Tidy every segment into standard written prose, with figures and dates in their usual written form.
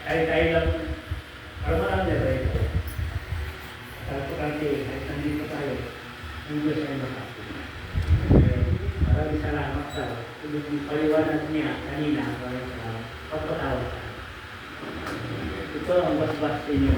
Kahit tayo lang, para marami na tayo. Kahit nandito tayo, ang Diyos ay makapit. Maraming salamat sa paliwanag niya kanina sa pagpatawad. Ito ang basbas inyo.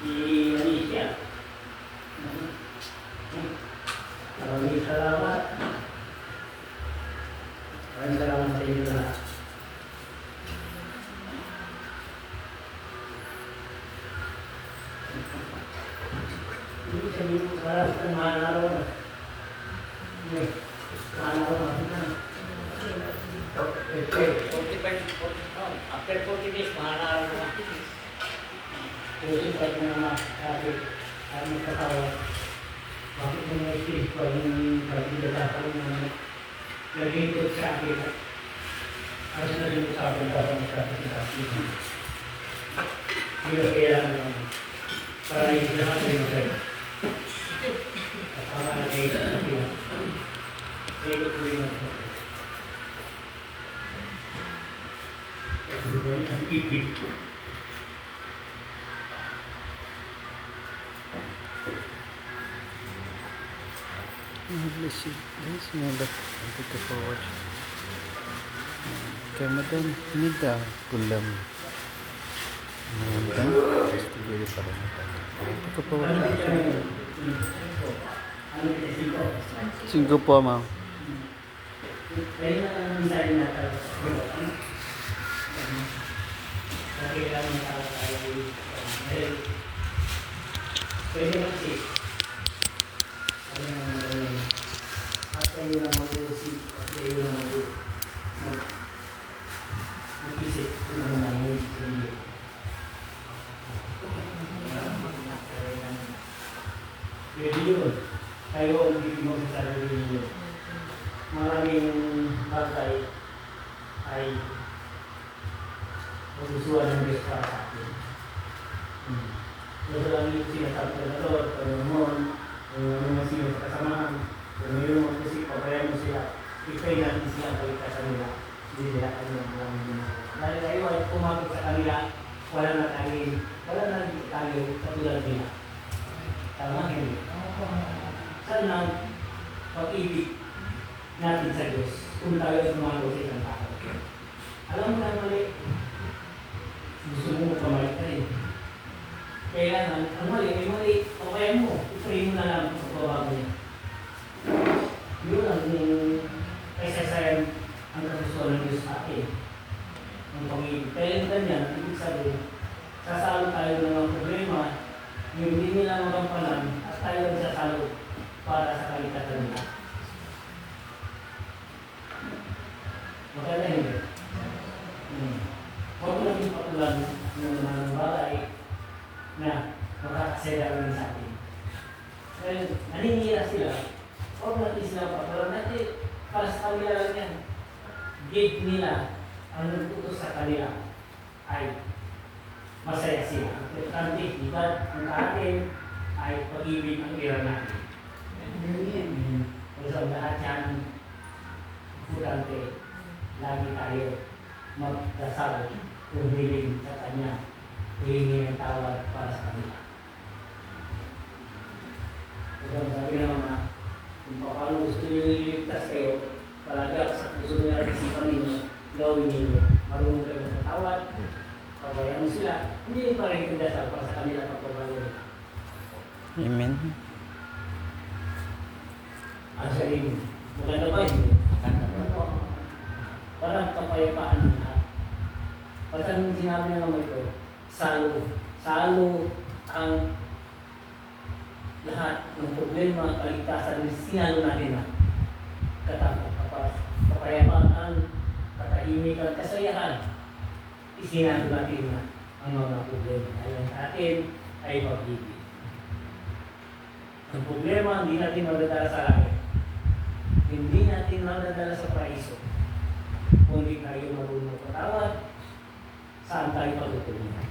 Si Alicia. Maraming salamat. Maraming salamat sa inyo lahat. Hindi sabihin ko para sa mahal araw na. Mahal araw na. After 40 days, mahal araw na. Kasi kahit na sabi, kami katawa, bakit mo na-experience ko yung pag-ilatapang na nag-input sa akin? Kasi nag-input sa akin para mag-sabi sa akin. Hindi na kailangan naman. Para yung lahat na yung sa'yo. At para na kayo sa akin. Kaya ko yung natin. Ang ipit ko. Bless you. Bless you. Thank you for watching. Kaya madam, nida pulam. Madam, just very para madam. Thank you for watching. 5 po, ma'am. Kaya na ang design natin. Kailangan na tayo pwede kasi at kayo na mag-uusip at kayo na mag-isip kung ano na yun sa inyo. Pwede yun. Kayo ang bibigyan mo sa sarili ninyo. Maraming bagay ay magustuhan ng Diyos para sa atin. Ito lang yung sinasabi ko na ito, Panginoon, yung mga sila sa kasamahan, kung mayroon mo kasi papayan mo sila, ikay natin siya kaligtasan nila, hindi nila kanyang maraming ginagawa. Dahil kayo ay kumapit sa kanila, wala na tayo katulad nila. Tama hindi? Saan ang pag-ibig natin sa Diyos kung tayo sumalo sa isang tao? Alam mo na mali, gusto mo pamalik ka rin. Kailangan, ang mali, may mali, papayan mo, i-pray mo na lang sa pagbabago niya. Yun ang kaysasayan ang kagustuhan ng Diyos sa atin. Ang pag-ibig. Kaya yung ganyan, ibig sabihin, sasalo tayo ng mga problema, yung hindi nila magampanan, at tayo ang sasalo para sa kaligtasan nila. Maganda hindi? Huwag mo naging patulan ng mga bagay na makakasaya rin sa atin. Dahil naninira sila, huwag natin sila patulan natin para sa kanila lang yan. Give nila ang nagtutos sa kanila ay masaya sila. Ang importante, diba, ang atin ay pag-ibig ang ira natin. Kung sa lahat yan, importante, lagi tayo magdasal kung hiling sa Kanya, hihingi ng tawad para sa kanila. Kung sabi naman kung paano gusto nyo iligtas kayo, palagi sa gusto nyo natin isipan ninyo, gawin ninyo, marunong kayo ng tawad, pabayaan mo sila, hindi pa rin kundasal para sa kanila pagpabago nila. Amen. Ang sarili, maganda ba yun? Parang kapayapaan nila. Pagka nung sinabi na naman ito, salo ang lahat ng problema, kaligtasan, sinalo natin na kapayapaan, katahimikan, kasayahan. Isinalo natin na ang mga problema. Ayon sa atin ay pag-ibig. Ang problema, hindi natin madadala sa langit. Hindi natin madadala sa paraiso. Kung hindi tayo marunong patawad, saan tayo patutuloy?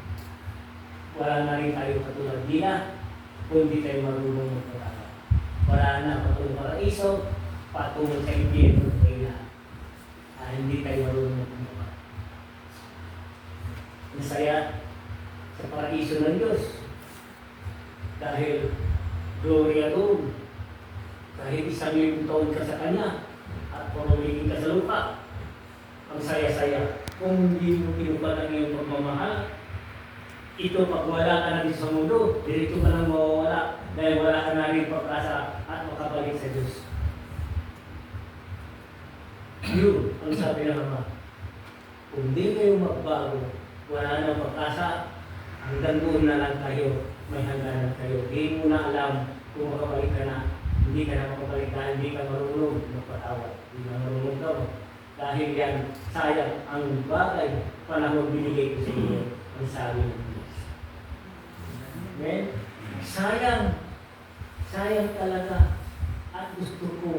Wala na rin tayo katulad nila kung hindi tayo marunong magpatawad. Wala na patulong paraiso, patungkol sa impyerno tayo hindi tayo marunong magpatawad. Masaya sa paraiso ng Diyos dahil gloria doon. Kahit 1,000 taon ka sa Kanya at pumamigin ka sa lupa, ang saya-saya. Kung hindi mo pinupad ang iyong pagmamahal, ito pag wala ka na sa mundo, dirito ka nang mawawala dahil wala ka na rin pag-asa at makabalik sa Diyos. Yun ang sabi ng Ama. Kung di kayo magbago, wala nang pag-asa, hanggang doon na lang kayo, may hangganan kayo. Hindi mo na alam kung makabalik ka na. Hindi ka na makabalik dahil hindi ka marunong magpatawad. Hindi ka marunong daw. Dahil yan, sayang ang bagay panahon binigay ko sa inyo ang sabi ng Diyos. Amen? Sayang talaga. At gusto ko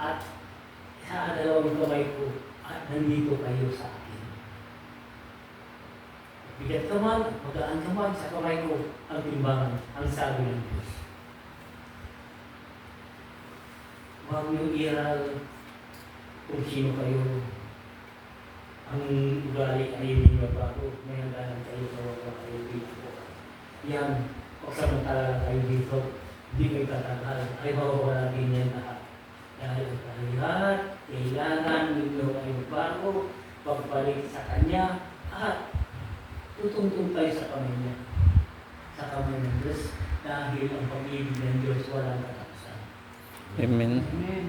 at sa dalawang kamay ko at nandito kayo sa akin. Bigat ka man, magaan ka man sa kamay ko ang timbangan, ang sabi ng Diyos. Huwag niyo iral kung sino kayo. Ang ugali ay hindi bago. May hangganan kayo sa wala kayo dito. Yan, pagsamantala kayo dito, hindi kayo tatagal. Ay mawawala din yan lahat. Dahil ang lahat, kailangan ninyo ay magbago, pagbalik sa Kanya, at tutungtong tayo sa kamay niya. Sa kamay ng Diyos, dahil ang pag-ibig ng Diyos walang katapusan. Amen. Amen.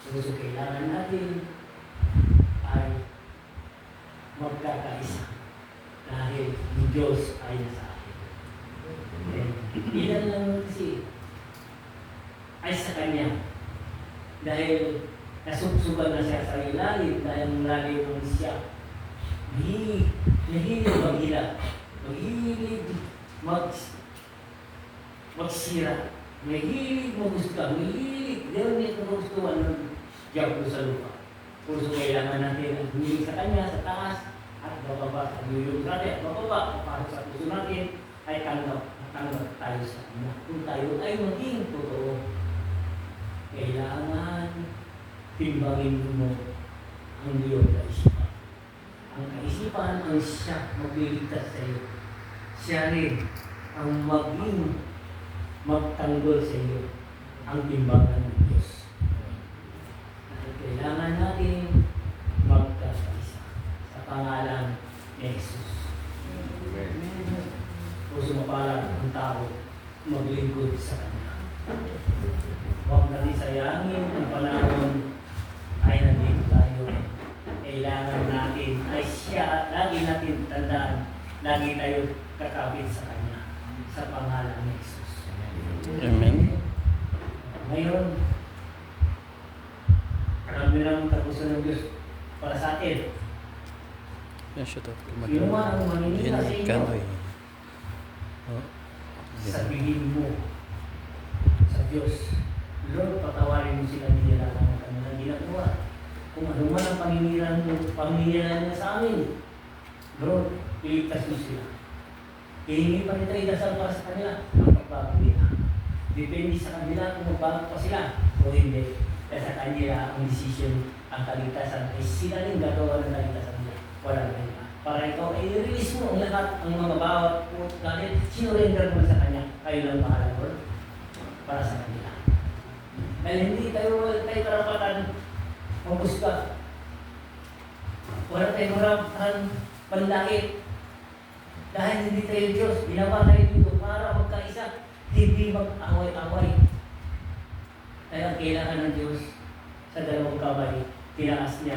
So kailangan natin ay magkakaisa dahil ang Diyos ay nasa akin. Ilan lang kasi ay sa Kanya dahil nasubsugan na siya sa ilalim dahil lalim ng siya. Nahilig maghila, mahilig magsira, mahilig magusga, mahilig. Dahil niya kagustuhan ng Diablo sa lupa. Puso kailangan natin ang humilig sa Kanya, sa taas, at bababa sa lulong natin, at bababa, para sa puso natin, ay tanggap tayo sa Kanya. Kung tayo ay maging totoo, kailangan timbangin mo ang iyong kaisipan. Ang kaisipan ang siya magliligtas sa iyo. Siya rin ang magtanggol sa iyo ang timbangan ng Diyos. Kailangan natin magkakaisa sa pangalan ni Jesus. Puso mapalag ang tao maglingkod sa Kanya. Huwag natin sayangin ang panahon ay nandito tayo. Kailangan natin ay siya, lagi natin tandaan, lagi tayo kakapit sa Kanya sa pangalan ni Jesus. Amen. Ngayon, marami ng kagustuhan ng Diyos para sa atin. Yan siya to. Sino man ang maninira sa inyo, Kanoy. Oh. sabihin mo sa Diyos, Lord, patawarin mo sila nila ng kanilang ginagawa. Kung ano man ang paninira nila sa amin, Lord, iligtas mo sila. Hihingi pa rin tayo dasal para sa kanila ang pagbago nila. Depende sa kanila kung magbago pa sila o hindi. Dahil sa kanila ang decision, ang kaligtasan ay sila rin gagawa ng kaligtasan nila. Wala na iba. Para ikaw ay i-release mo ang lahat ng mga bawat po dahil sinurrender mo sa Kanya. Kayo lang bahala, Lord, para sa kanila. Dahil hindi tayo karapatan magbusga. Wala tayo karapatan panlait. Dahil hindi tayo Diyos, binawa tayo dito para magkaisa, hindi mag-away-away. Kaya ang kailangan ng Diyos sa dalawang kamay, tinaas niya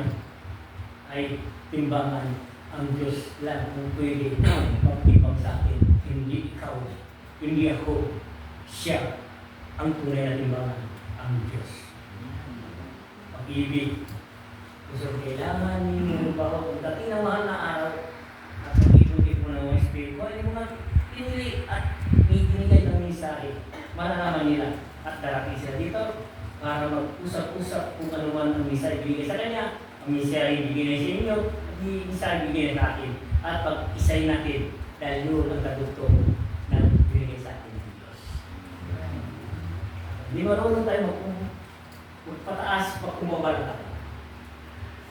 ay timbangan ang Diyos lang ang pwede magtipang sa akin. Hindi ikaw, hindi ako. Siya ang tunay na timbangan, ang Diyos. Pag-ibig. So, kailangan ninyo ba kung dating ng mahal na araw at pag-ibig mo ng mga Espiritu, hindi mo nga pinili at binigay ng mensahe. Malalaman nila at darating sila dito para mag-usap-usap kung ano man ang mensahe ibigay sa kanya, ang mensahe ibigay sa inyo, at ang mensahe ibigay sa akin. At pag-isay natin dahil yun ang kadugtong na binigay sa atin ng Diyos. Hindi marunong tayo magpataas pag kumabal tayo.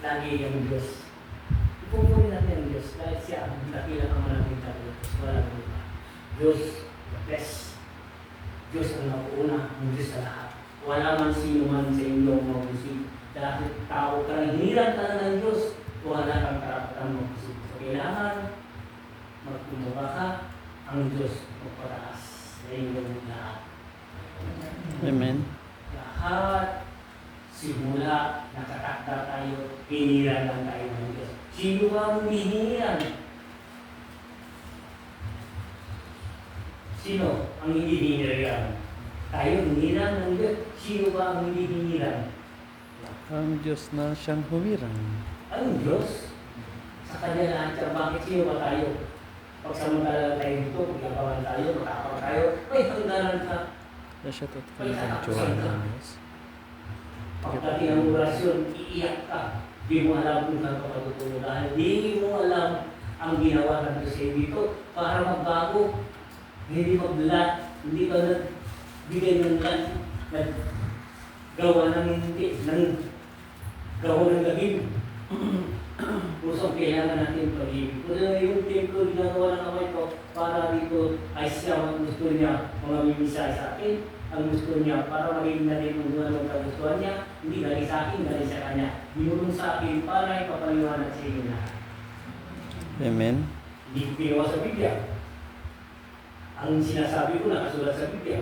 Lagi yung Diyos. Ipupunin natin ang Diyos dahil siya ang dakilang ang maraming tayo. Walang iba. Diyos, the best. Diyos ang nakuuna, ang Diyos sa lahat. Wala man sino man sa inyo mag-usig. Dahil tao ka ng hiniran ka na ng Diyos, wala kang karapatan mag-usig. So, kailangan magkumura ka, ang Diyos magpataas sa inyong lahat. Amen. Lahat, simula, nakatakda tayo, hiniran lang tayo ng Diyos. Sino ba ang hiniran? Sino ang hindi hiniran? Tayo, hiniran ng Diyos. Sino ba ang hindi hiniran? Ang Diyos na siyang humirang. Ang Diyos. Sa Kanya lahat siya. Bakit sino ba tayo? Pag samantala tayo dito, magapawan tayo, matapang tayo, may hangganan ka. Na siya totoo ang Diyan ng Diyos. Pagdating ang orasyon, iiyak ka. Di mo alam kung saan ka patutungo dahil di mo alam ang ginawa ng Diyos sa'yo dito para magbago. Hindi maglat, hindi ka nagbigay ng lat, naggawa ng hindi, gawa ng gabing. Kusang kailangan natin pag-ibig. Kung yung templo ginagawa ng kamay ko, para dito ay siya ang gusto niya mga mimisay sa akin. Ang gusto niya para maging natin kung ano ang kagustuhan niya, hindi galing sa akin, galing sa kanya. Binulong sa akin para ipapaliwanag sa inyo lahat. Amen. Hindi ko ginawa sa Biblia. Ang sinasabi ko nakasulat sa Biblia.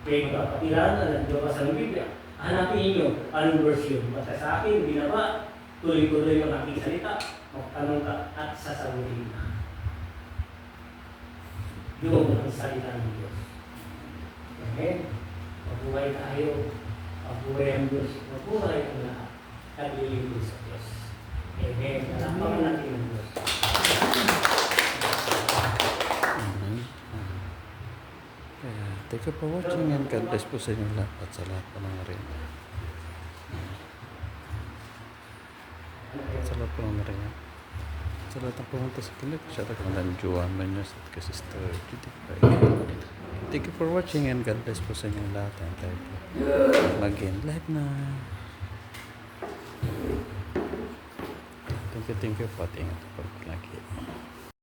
Kaya magpapatiran na nagbabasa ng Biblia. Hanapin ninyo anong version. Basta sa akin, ginawa, tuloy-tuloy ang aking salita. Magtanong ka at sasagutin na. Yun ang salita ng Diyos. Amen. Mabuhay tayo. Mabuhay ang Diyos. Mabuhay ang lahat. Naglilingkod sa Diyos. Amen. Nalampakan natin ang Diyos. Amen. Kaya, thank you for watching and God bless po sa inyo lahat at sa lahat po ng rin. Sa lahat po ng rin. Sa lahat ng pumunta sa clip, siya at ang Juan Menyos at kay Sister Judy. Thank you for watching and God bless po sa inyo lahat. And tayo po mag-end live na. Thank you po at ingat po lagi.